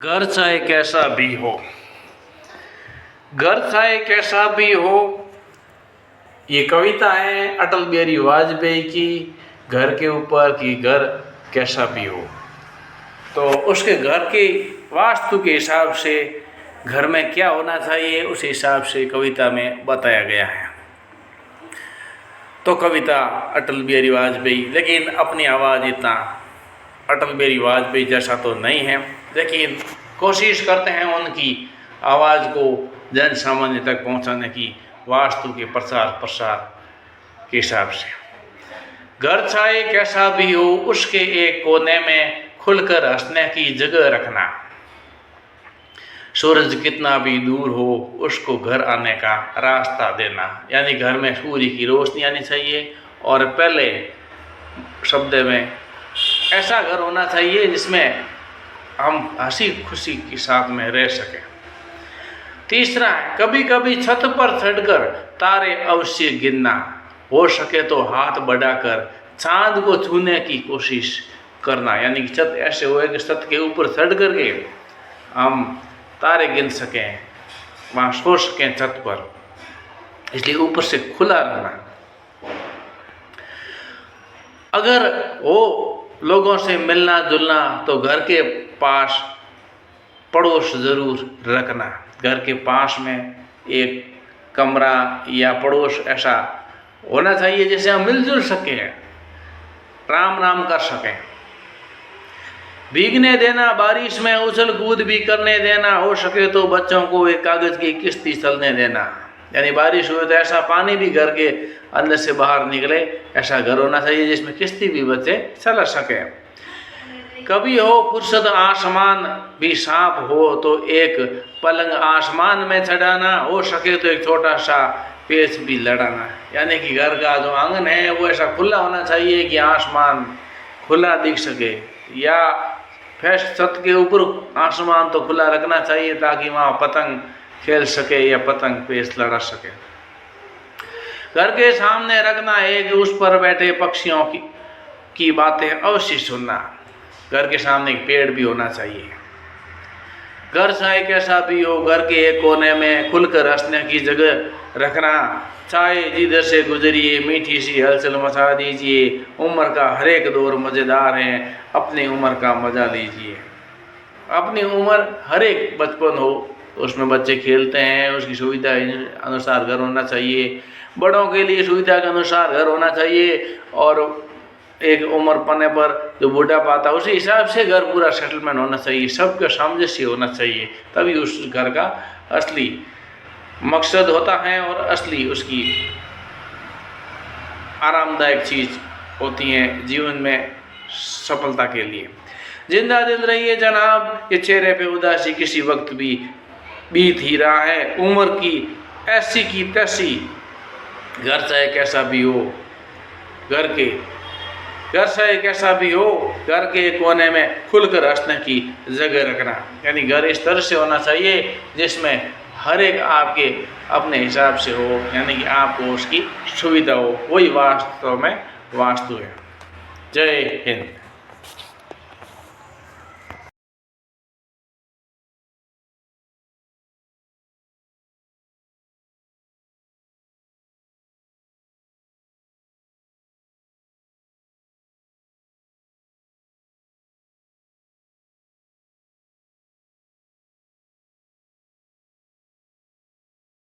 घर चाहे कैसा भी हो, घर चाहे कैसा भी हो, ये कविता है अटल बिहारी वाजपेयी की घर के ऊपर कि घर कैसा भी हो। तो उसके घर के वास्तु के हिसाब से घर में क्या होना चाहिए उस हिसाब से कविता में बताया गया है। तो कविता अटल बिहारी वाजपेयी, लेकिन अपनी आवाज़ इतना अटल बिहारी वाजपेयी जैसा तो नहीं है, लेकिन कोशिश करते हैं उनकी आवाज़ को जन सामान्य तक पहुंचाने की वास्तु के प्रसार के हिसाब से। घर चाहे कैसा भी हो, उसके एक कोने में खुलकर हंसने की जगह रखना। सूरज कितना भी दूर हो, उसको घर आने का रास्ता देना, यानी घर में सूर्य की रोशनी आनी चाहिए। और पहले शब्द में ऐसा घर होना चाहिए जिसमें हम हंसी खुशी के साथ में रह सकें। तीसरा है कभी कभी छत पर चढ़कर तारे अवश्य गिनना, हो सके तो हाथ बढ़ाकर चांद को छूने की कोशिश करना, यानी कि छत ऐसे होए कि छत के ऊपर चढ़ करके हम तारे गिन सकें, वहाँ सो सकें छत पर, इसलिए ऊपर से खुला रहना। अगर वो लोगों से मिलना जुलना तो घर के पास पड़ोस ज़रूर रखना। घर के पास में एक कमरा या पड़ोस ऐसा होना चाहिए जिससे हम मिलजुल सकें, राम राम कर सकें। भीगने देना, बारिश में उछल कूद भी करने देना, हो सके तो बच्चों को एक कागज़ की किश्ती चलने देना, यानी बारिश हुई तो ऐसा पानी भी घर के अंदर से बाहर निकले, ऐसा घर होना चाहिए जिसमें किश्ती भी बच्चे चला सके। कभी हो फुर्सत आसमान भी साफ हो तो एक पलंग आसमान में चढ़ाना, हो सके तो एक छोटा सा पेच भी लड़ाना, यानी कि घर का जो आंगन है वो ऐसा खुला होना चाहिए कि आसमान खुला दिख सके, या फैस छत के ऊपर आसमान तो खुला रखना चाहिए ताकि वहाँ पतंग खेल सके या पतंग पेच लड़ा सके। घर के सामने रखना एक उस पर बैठे पक्षियों की बातें अवश्य सुनना। घर के सामने एक पेड़ भी होना चाहिए। घर चाहे कैसा भी हो, घर के एक कोने में खुलकर हंसने की जगह रखना। चाहे जिधर से गुजरिए मीठी सी हलचल मचा दीजिए, उम्र का हर एक दौर मज़ेदार है, अपनी उम्र का मज़ा लीजिए। अपनी उम्र हर एक बचपन हो, उसमें बच्चे खेलते हैं, उसकी सुविधा अनुसार घर होना चाहिए। बड़ों के लिए सुविधा के अनुसार घर होना चाहिए, और एक उम्र पने पर जो बूढ़ा पाता उसी हिसाब से घर पूरा सेटलमेंट होना चाहिए, सबका सामंजस्य होना चाहिए, तभी उस घर का असली मकसद होता है और असली उसकी आरामदायक चीज़ होती है जीवन में सफलता के लिए। जिंदा दिल रहिए जनाब, ये चेहरे पे उदासी किसी वक्त भी बीत ही रहा है। उम्र की ऐसी की तैसी, घर चाहे कैसा भी हो, घर चाहे कैसा भी हो, घर के कोने में खुलकर हंसने की जगह रखना, यानी घर इस तरह से होना चाहिए जिसमें हर एक आपके अपने हिसाब से हो, यानी कि आपको उसकी सुविधा हो, वही वास्तव में वास्तु है। जय हिंद।